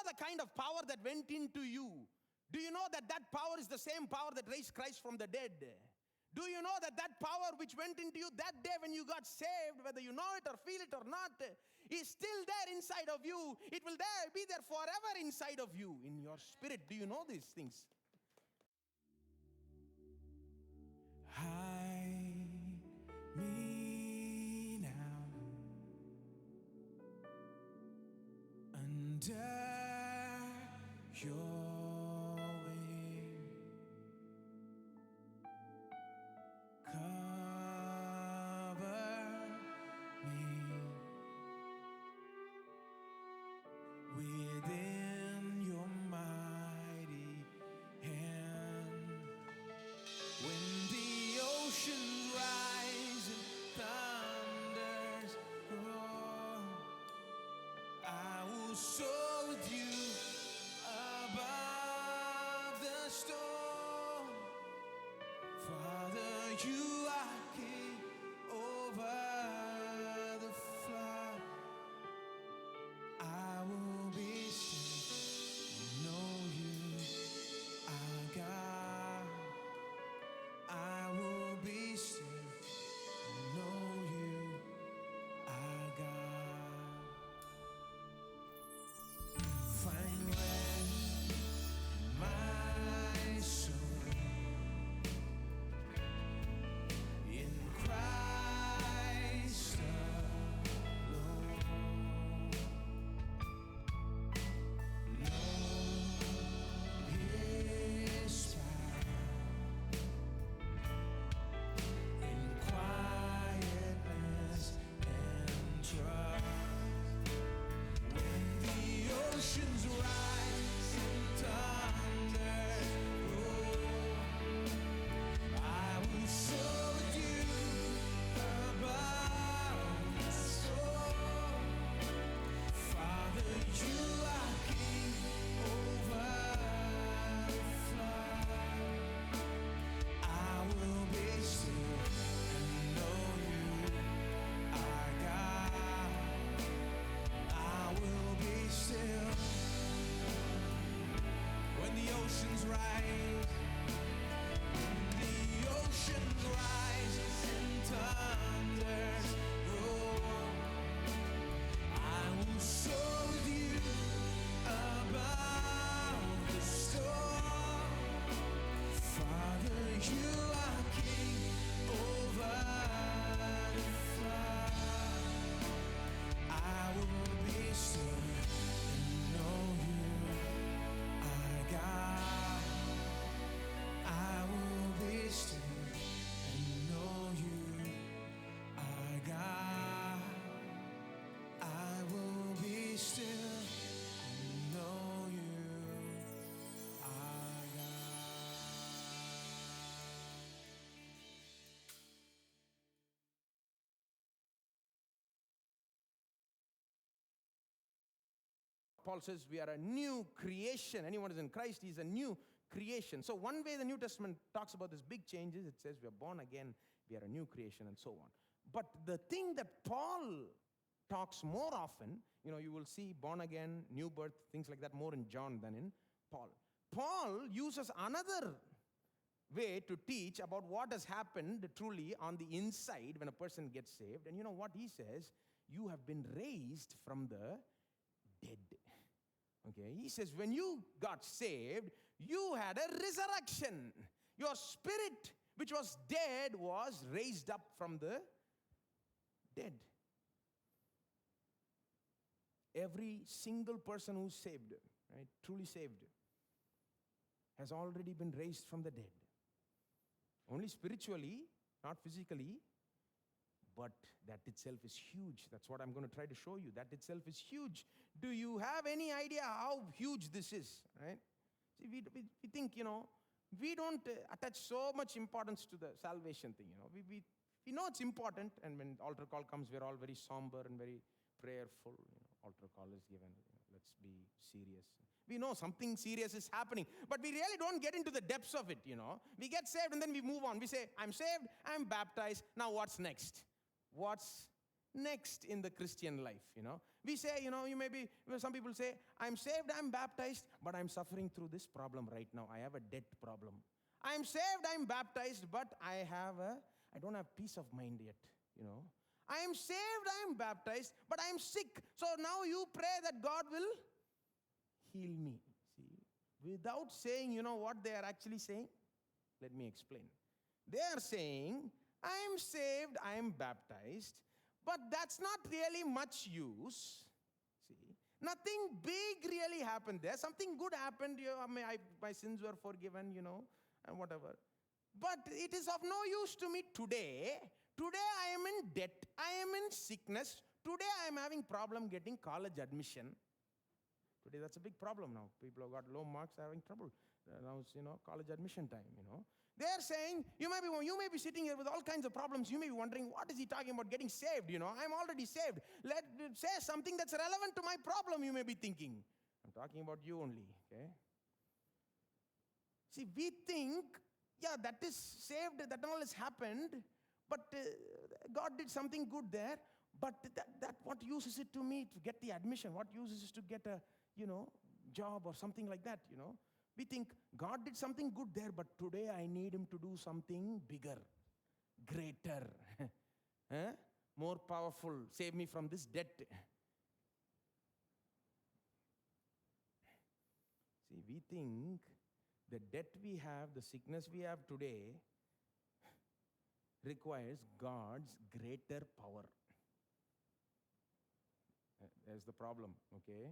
the kind of power that went into you? Do you know that that power is the same power that raised Christ from the dead? Do you know that that power which went into you that day when you got saved, whether you know it or feel it or not, is still there inside of you? It will be there forever inside of you, in your spirit. Do you know these things? Hide me now under your wing. Cover me within your mighty hand. When the ocean rise and thunders roar, I will soar with you above the storm. Father, you are king over the flood. I will be still, know you are God. I will be still, know you are God. Find rest, my soul, in Christ alone. Know His power in quietness and trust. When the oceans rise and thunder roar, I will soar with you above the storm. Father, you are king over the flood. I will be still and know you are God. I will be still. When the oceans rise, the ocean rises and thunders roar, I will soar with you above the storm. Father, you are king over the flood. I will be still and know you are God. I will be still and know you are God. I will be still and know you are God. Paul says we are a new creation. Anyone who is in Christ, he is a new creation. So one way the New Testament talks about this big changes, it says we are born again, we are a new creation, and so on. But the thing that Paul talks more often, you will see born again, new birth, things like that more in John than in Paul. Paul uses another way to teach about what has happened truly on the inside when a person gets saved. And you know what he says? You have been raised from the dead. Okay, he says when you got saved, you had a resurrection. Your spirit, which was dead, was raised up from the dead. Every single person who's saved, right, truly saved, has already been raised from the dead. Only spiritually, not physically, but that itself is huge. That's what I'm going to try to show you. That itself is huge. Do you have any idea how huge this is? Right? See, we think, we don't attach so much importance to the salvation thing. We know it's important, and when altar call comes, we're all very somber and very prayerful. Altar call is given. Let's be serious. We know something serious is happening, but we really don't get into the depths of it. We get saved and then we move on. We say, I'm saved, I'm baptized. Now what's next? What's next in the Christian life, We say, some people say, I'm saved, I'm baptized, but I'm suffering through this problem right now. I have a debt problem. I'm saved, I'm baptized, but I don't have peace of mind yet, I am saved, I am baptized, but I am sick. So now you pray that God will heal me. See, without saying, what they are actually saying? Let me explain. They are saying, I am saved, I am baptized, but that's not really much use. See, nothing big really happened there. Something good happened. My sins were forgiven, and whatever. But it is of no use to me today. Today I am in debt. I am in sickness. Today I am having problem getting college admission. Today that's a big problem now. People have got low marks, having trouble. Now it's, college admission time, They're saying, you may be sitting here with all kinds of problems. You may be wondering, what is he talking about getting saved? I'm already saved. Let say something that's relevant to my problem, you may be thinking. I'm talking about you only, okay? See, we think, that is saved, that all has happened, but God did something good there. But that what use is it to me to get the admission? What use is it to get a, job or something like that, We think God did something good there, but today I need him to do something bigger, greater, more powerful, save me from this debt. See, we think the debt we have, the sickness we have today, requires God's greater power. There's the problem, okay?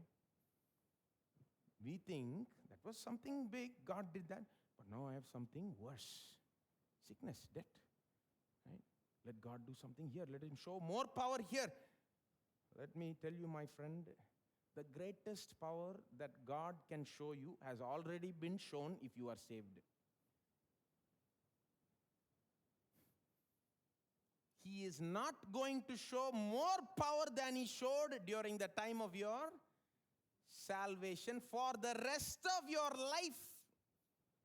We think that was something big, God did that, but now I have something worse. Sickness, debt, right? Let God do something here. Let him show more power here. Let me tell you, my friend, the greatest power that God can show you has already been shown if you are saved. He is not going to show more power than he showed during the time of your salvation for the rest of your life.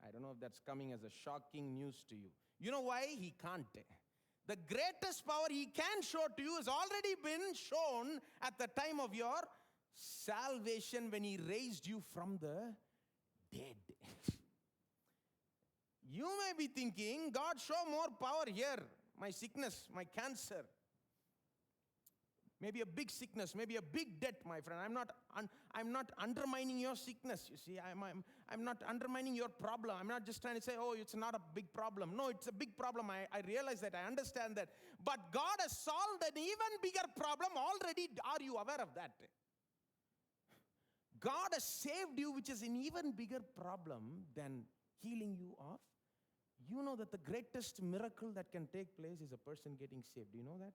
I don't know if that's coming as a shocking news to you. You know why? He can't. The greatest power he can show to you has already been shown at the time of your salvation when he raised you from the dead. You may be thinking, God, show more power here. My sickness, my cancer. Maybe a big sickness, maybe a big debt, my friend. I'm not undermining your sickness, you see. I'm not undermining your problem. I'm not just trying to say, oh, it's not a big problem. No, it's a big problem. I realize that. I understand that. But God has solved an even bigger problem already. Are you aware of that? God has saved you, which is an even bigger problem than healing you of. You know that the greatest miracle that can take place is a person getting saved. Do you know that?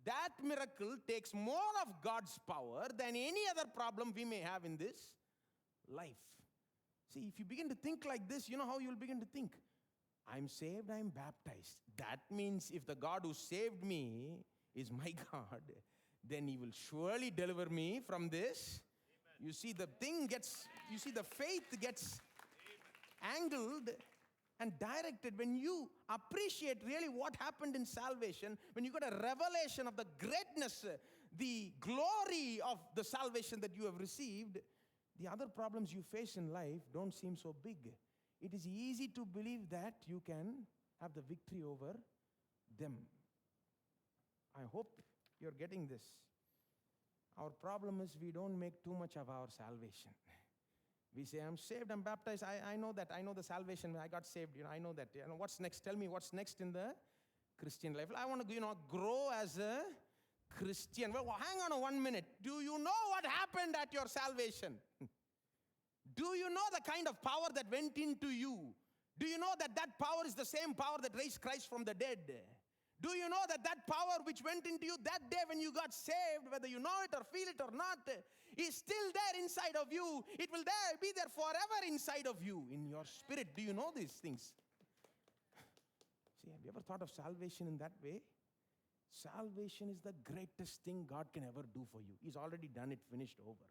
That miracle takes more of God's power than any other problem we may have in this life. See, if you begin to think like this, you know how you'll begin to think. I'm saved, I'm baptized. That means if the God who saved me is my God, then he will surely deliver me from this. Amen. You see, the faith gets angled and directed when you appreciate really what happened in salvation, when you got a revelation of the greatness, the glory of the salvation that you have received, the other problems you face in life don't seem so big. It is easy to believe that you can have the victory over them. I hope you're getting this. Our problem is we don't make too much of our salvation. We say, I'm saved, I'm baptized, I know that, I know the salvation, I got saved, I know that. What's next? Tell me what's next in the Christian life. I want to, grow as a Christian. Well, hang on 1 minute. Do you know what happened at your salvation? Do you know the kind of power that went into you? Do you know that power is the same power that raised Christ from the dead? Do you know that power which went into you that day when you got saved, whether you know it or feel it or not, is still there inside of you? It will be there forever inside of you, in your spirit. Do you know these things? See, have you ever thought of salvation in that way? Salvation is the greatest thing God can ever do for you. He's already done it, finished, over.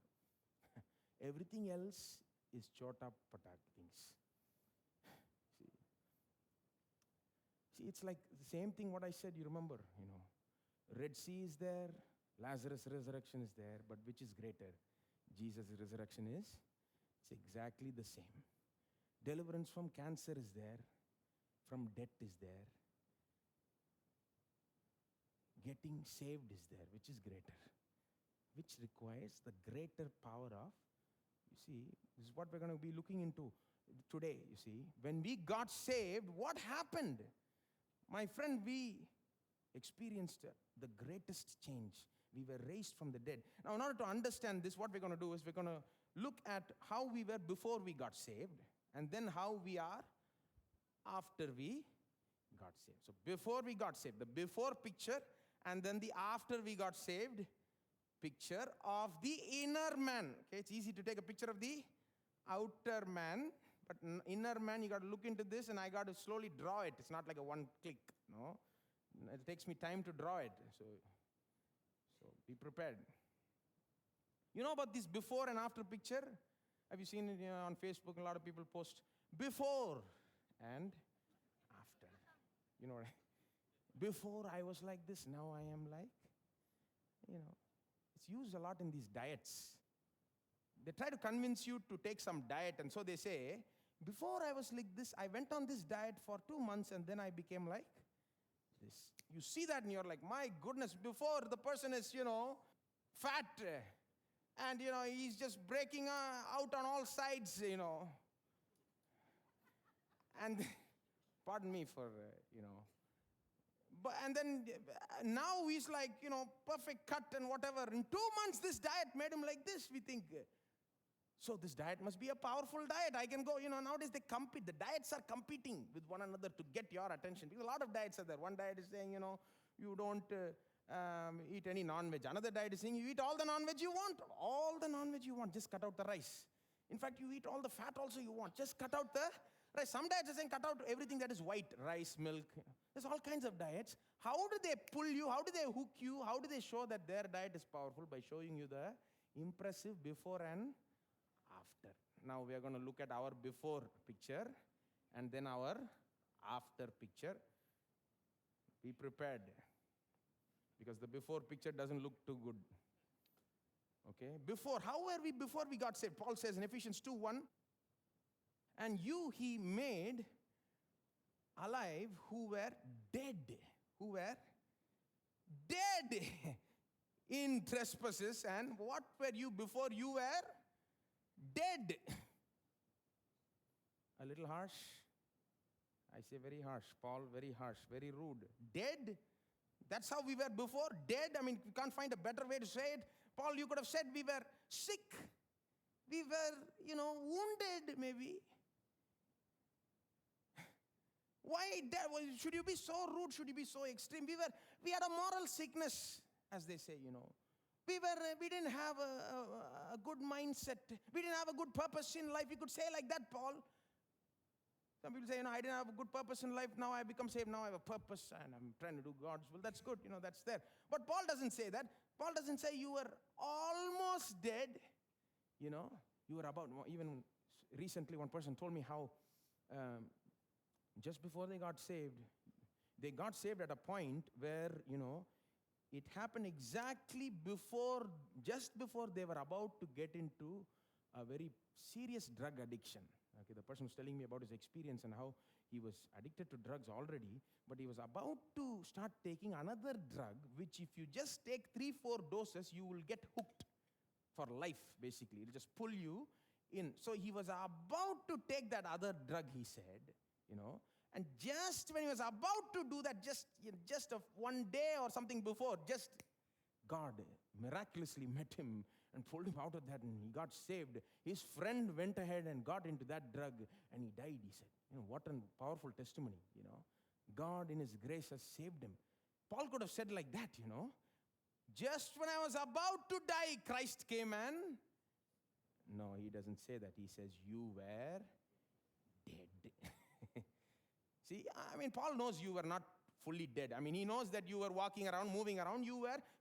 Everything else is chota patak things. See, it's like the same thing what I said, you remember, Red Sea is there, Lazarus' resurrection is there, but which is greater? Jesus' resurrection is? It's exactly the same. Deliverance from cancer is there, from death is there. Getting saved is there, which is greater? Which requires the greater power of, you see, this is what we're going to be looking into today, you see. When we got saved, what happened? My friend, we experienced the greatest change. We were raised from the dead. Now, in order to understand this, what we're going to do is we're going to look at how we were before we got saved, and then how we are after we got saved. So before we got saved, the before picture, and then the after we got saved picture of the inner man. Okay, it's easy to take a picture of the outer man, but inner man, you got to look into this, and I got to slowly draw it. It's not like a one click, no. It takes me time to draw it, so be prepared. You know about this before and after picture? Have you seen it on Facebook? A lot of people post before and after. You know, before I was like this, now I am like, it's used a lot in these diets. They try to convince you to take some diet, and so they say, before I was like this, I went on this diet for 2 months, and then I became like this. You see that, and you're like, my goodness, before the person is, fat, and, he's just breaking out on all sides, And pardon me for, But, and then now he's like, perfect cut and whatever. In 2 months, this diet made him like this, we think. So this diet must be a powerful diet. I can go, nowadays they compete. The diets are competing with one another to get your attention. Because a lot of diets are there. One diet is saying, you don't eat any non-veg. Another diet is saying, you eat all the non-veg you want. All the non-veg you want. Just cut out the rice. In fact, you eat all the fat also you want. Just cut out the rice. Some diets are saying, cut out everything that is white. Rice, milk. There's all kinds of diets. How do they pull you? How do they hook you? How do they show that their diet is powerful? By showing you the impressive before and after. Now we are going to look at our before picture and then our after picture. Be prepared, because the before picture doesn't look too good. Okay? Before, how were we before we got saved? Paul says in Ephesians 2:1, and you he made alive who were dead. Who were dead in trespasses. And what were you before you were dead? A little harsh. I say very harsh. Paul, very harsh, very rude. Dead? That's how we were before? Dead? I mean, you can't find a better way to say it. Paul, you could have said we were sick. We were, wounded maybe. Why dead? Should you be so rude? Should you be so extreme? We had a moral sickness, as they say, We didn't have a good mindset. We didn't have a good purpose in life. You could say like that, Paul. Some people say, I didn't have a good purpose in life. Now I become saved. Now I have a purpose and I'm trying to do God's will. That's good. That's there. But Paul doesn't say that. Paul doesn't say you were almost dead. You were about, even recently one person told me how just before they got saved at a point where, it happened exactly just before they were about to get into a very serious drug addiction. Okay, the person was telling me about his experience and how he was addicted to drugs already, but he was about to start taking another drug, which if you just take 3-4 doses, you will get hooked for life, basically. It'll just pull you in. So he was about to take that other drug, he said, and just when he was about to do that, just one day or something before, just God miraculously met him and pulled him out of that, and he got saved. His friend went ahead and got into that drug, and he died, he said. What a powerful testimony, God in his grace has saved him. Paul could have said like that, Just when I was about to die, Christ came and... No, he doesn't say that. He says, you were dead. See, Paul knows you were not fully dead. I mean, he knows that you were walking around, moving around.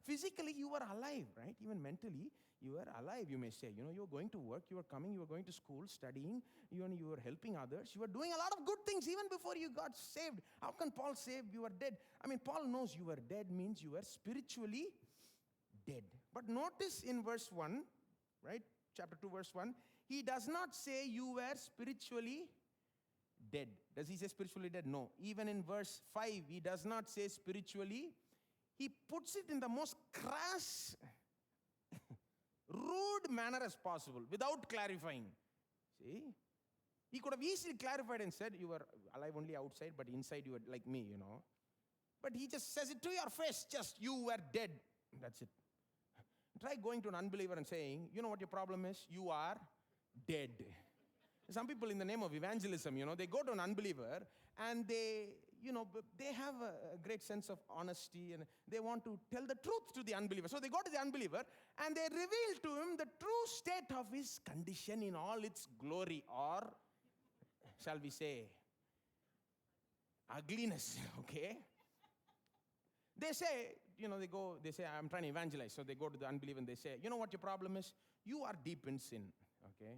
Physically, you were alive, right? Even mentally, you were alive, you may say. You were going to work, you were coming, you were going to school, studying, you were helping others. You were doing a lot of good things even before you got saved. How can Paul say you were dead? I mean, Paul knows you were dead means you were spiritually dead. But notice in verse 1, right? Chapter 2, verse 1, he does not say you were spiritually dead. Does he say spiritually dead? No. Even in verse 5, he does not say spiritually. He puts it in the most crass, rude manner as possible without clarifying. See? He could have easily clarified and said you were alive only outside, but inside you were like me, But he just says it to your face, just you were dead. That's it. Try going to an unbeliever and saying, you know what your problem is? You are dead. Some people in the name of evangelism, they go to an unbeliever and they have a great sense of honesty and they want to tell the truth to the unbeliever. So they go to the unbeliever and they reveal to him the true state of his condition in all its glory, or shall we say, ugliness, okay? They say, they say, I'm trying to evangelize. So they go to the unbeliever and they say, you know what your problem is? You are deep in sin, okay?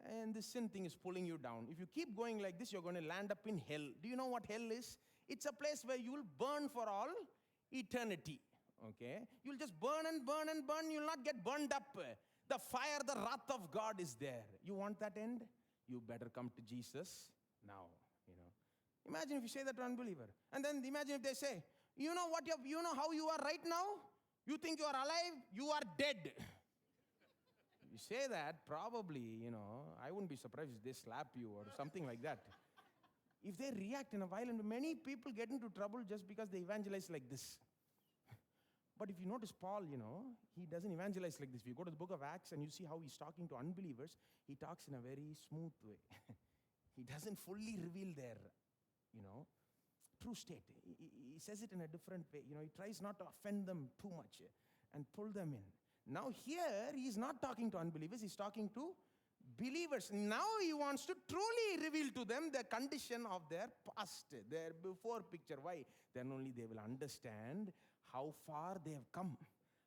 And this sin thing is pulling you down. If you keep going like this, you're going to land up in hell. Do you know what hell is? It's a place where you will burn for all eternity, okay? You'll just burn and burn and burn. You'll not get burned up. The fire, the wrath of God is there. You want that end? You better come to Jesus now, Imagine if you say that to an unbeliever. And then imagine if they say, you know how you are right now? You think you are alive? You are dead. You say that, probably, I wouldn't be surprised if they slap you or something like that. If they react in a violent way, many people get into trouble just because they evangelize like this. But if you notice Paul, he doesn't evangelize like this. If you go to the book of Acts and you see how he's talking to unbelievers, he talks in a very smooth way. He doesn't fully reveal their, true state. He says it in a different way. He tries not to offend them too much and pull them in. Now here, he's not talking to unbelievers, he's talking to believers. Now he wants to truly reveal to them the condition of their past, their before picture. Why? Then only they will understand how far they have come,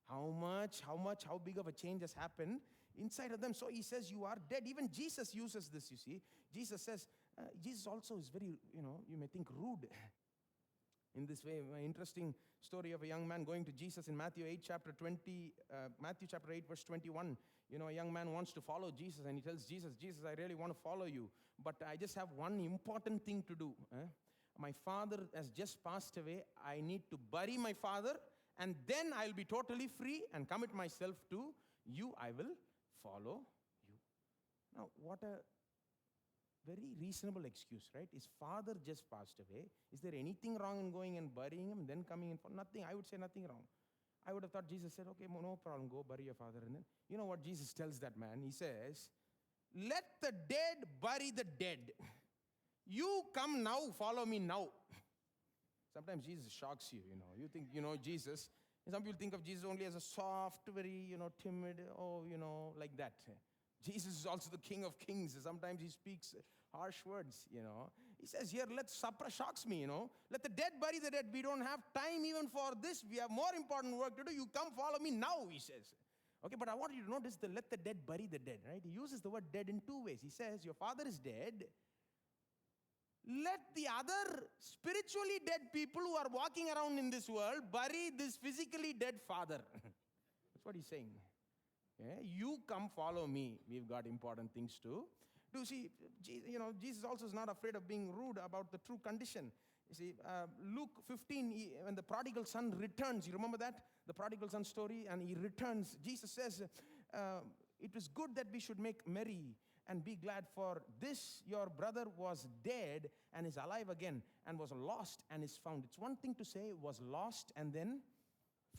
how big of a change has happened inside of them. So he says, you are dead. Even Jesus uses this, you see. Jesus says, Jesus also is very, you may think rude. In this way, an interesting story of a young man going to Jesus in Matthew chapter 8, verse 21. A young man wants to follow Jesus and he tells Jesus, I really want to follow you, but I just have one important thing to do. My father has just passed away. I need to bury my father and then I'll be totally free and commit myself to you. I will follow you. Now, what a very reasonable excuse, right? His father just passed away. Is there anything wrong in going and burying him and then coming in for nothing? I would say nothing wrong. I would have thought Jesus said, okay, no problem, go bury your father. And then, you know what Jesus tells that man? He says, let the dead bury the dead. You come now, follow me now. Sometimes Jesus shocks you, You think, Jesus. Some people think of Jesus only as a soft, very, timid, like that. Jesus is also the King of Kings. Sometimes he speaks harsh words, He says here, shocks me, Let the dead bury the dead. We don't have time even for this. We have more important work to do. You come follow me now, he says. Okay, but I want you to notice the let the dead bury the dead, right? He uses the word dead in two ways. He says, your father is dead. Let the other spiritually dead people who are walking around in this world bury this physically dead father. That's what he's saying. Okay? You come follow me. We've got important things to do. See, Jesus also is not afraid of being rude about the true condition. You see, Luke 15, when the prodigal son returns, you remember that? The prodigal son story, and he returns. Jesus says, it was good that we should make merry and be glad, for this your brother was dead and is alive again, and was lost and is found. It's one thing to say was lost and then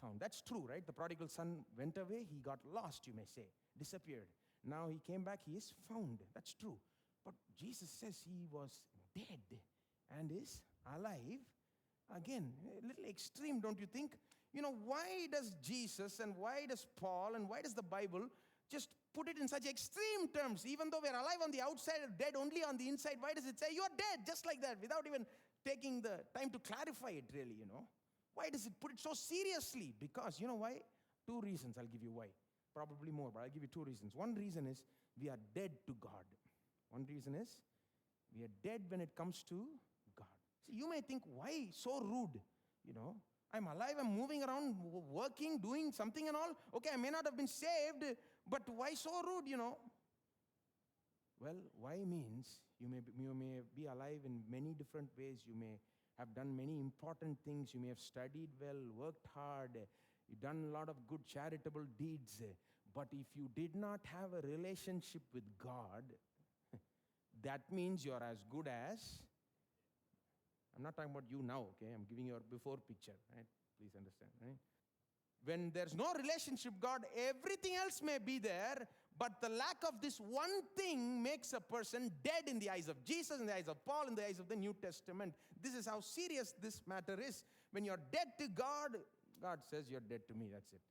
found. That's true, right? The prodigal son went away, he got lost, you may say, disappeared. Now he came back, he is found. That's true. But Jesus says he was dead and is alive again. A little extreme, don't you think? Why does Jesus and why does Paul and why does the Bible just put it in such extreme terms? Even though we're alive on the outside, dead only on the inside, why does it say you're dead? Just like that, without even taking the time to clarify it really, Why does it put it so seriously? Because, you know why? Two reasons. I'll give you why. Probably more, but I'll give you two reasons. One reason is we are dead to God. One reason is we are dead when it comes to God. See, you may think, why so rude? I'm alive, I'm moving around, working, doing something and all. Okay, I may not have been saved, but why so rude, Well, why means you may be alive in many different ways. You may have done many important things. You may have studied well, worked hard, you've done a lot of good charitable deeds. But if you did not have a relationship with God, that means you're as good as, I'm not talking about you now, okay? I'm giving you a before picture, right? Please understand, right? When there's no relationship with God, everything else may be there, but the lack of this one thing makes a person dead in the eyes of Jesus, in the eyes of Paul, in the eyes of the New Testament. This is how serious this matter is. When you're dead to God, God says you're dead to me, that's it.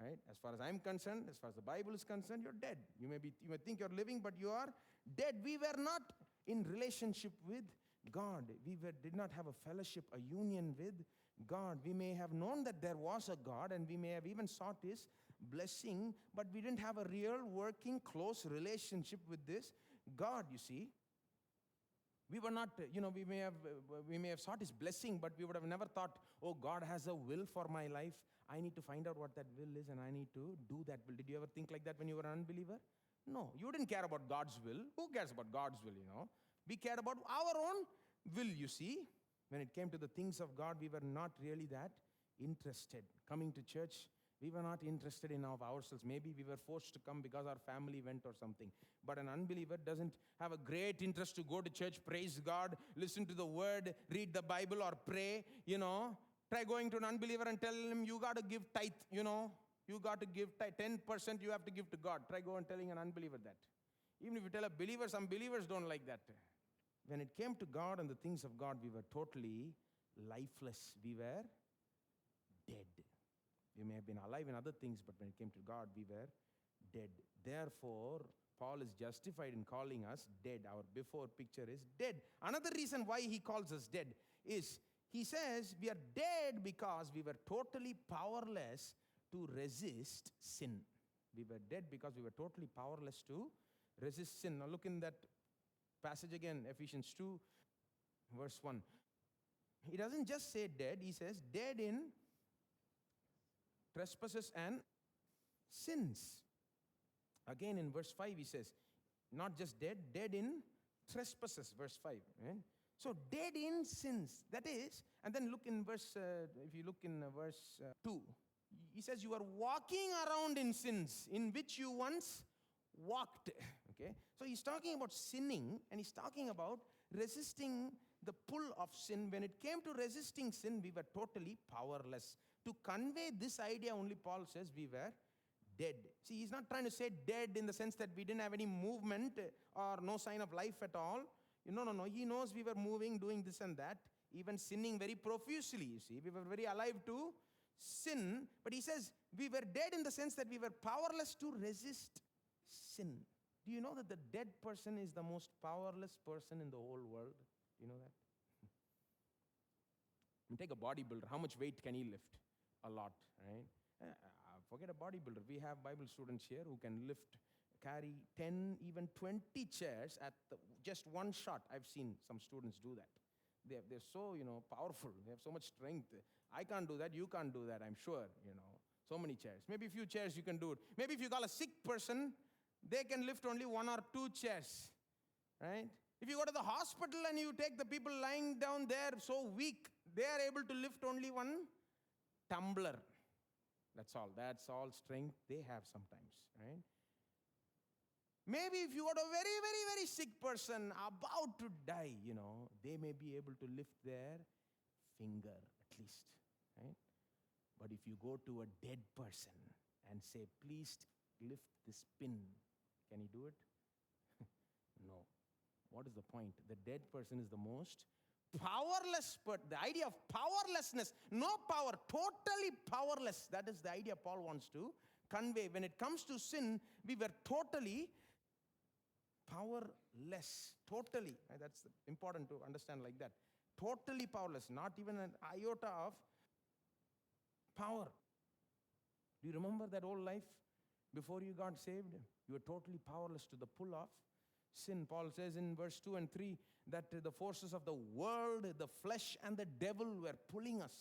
Right? As far as I'm concerned, as far as the Bible is concerned, you're dead. You may think you're living, but you are dead. We were not in relationship with God. We did not have a fellowship, a union with God. We may have known that there was a God, and we may have even sought His blessing, but we didn't have a real working, close relationship with this God, you see. We were not, we may have sought His blessing, but we would have never thought, oh, God has a will for my life. I need to find out what that will is, and I need to do that will. Did you ever think like that when you were an unbeliever? No, you didn't care about God's will. Who cares about God's will, We cared about our own will, you see. When it came to the things of God, we were not really that interested. Coming to church, we were not interested in of ourselves. Maybe we were forced to come because our family went or something. But an unbeliever doesn't have a great interest to go to church, praise God, listen to the word, read the Bible or pray, Try going to an unbeliever and tell him, you got to give tithe, You got to give tithe. 10% you have to give to God. Try go and telling an unbeliever that. Even if you tell a believer, some believers don't like that. When it came to God and the things of God, we were totally lifeless. We were dead. We may have been alive in other things, but when it came to God, we were dead. Therefore, Paul is justified in calling us dead. Our before picture is dead. Another reason why he calls us dead is, he says we are dead because we were totally powerless to resist sin. We were dead because we were totally powerless to resist sin. Now look in that passage again, Ephesians 2, verse 1. He doesn't just say dead, he says dead in trespasses and sins. Again in verse 5 he says, not just dead, dead in trespasses, verse 5. Right? So dead in sins, that is, and then look in verse, if you look in verse 2, he says you are walking around in sins in which you once walked. Okay, so he's talking about sinning, and he's talking about resisting the pull of sin. When it came to resisting sin, we were totally powerless. To convey this idea, only Paul says we were dead. See, he's not trying to say dead in the sense that we didn't have any movement or no sign of life at all. No. He knows we were moving, doing this and that, even sinning very profusely, you see. We were very alive to sin, but he says we were dead in the sense that we were powerless to resist sin. Do you know that the dead person is the most powerless person in the whole world? Do you know that? Take a bodybuilder. How much weight can he lift? A lot, right? Forget a bodybuilder. We have Bible students here who can carry 10, even 20 chairs at just one shot. I've seen some students do that. They're so, powerful. They have so much strength. I can't do that. You can't do that, I'm sure, So many chairs. Maybe a few chairs you can do it. Maybe if you call a sick person, they can lift only 1 or 2 chairs, right? If you go to the hospital and you take the people lying down there so weak, they are able to lift only 1 tumbler. That's all strength they have sometimes, right? Maybe if you got a very, very, very sick person about to die, they may be able to lift their finger at least, right? But if you go to a dead person and say, please lift this pin, can he do it? No. What is the point? The dead person is the most powerless, but the idea of powerlessness, no power, totally powerless. That is the idea Paul wants to convey. When it comes to sin, we were totally powerless, totally. That's important to understand like that. Totally powerless, not even an iota of power. Do you remember that old life before you got saved? You were totally powerless to the pull of sin. Paul says in verse 2 and 3 that the forces of the world, the flesh and the devil were pulling us.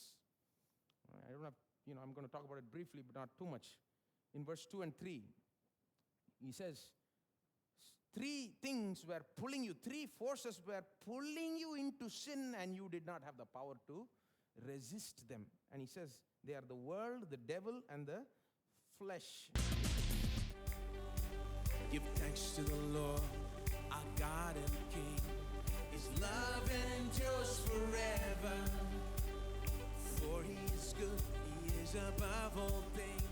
I don't have, I'm going to talk about it briefly, but not too much. In verse 2 and 3, he says, three things were pulling you, three forces were pulling you into sin, and you did not have the power to resist them. And he says, they are the world, the devil, and the flesh. Give thanks to the Lord, our God and King. His love endures forever. For he is good, he is above all things.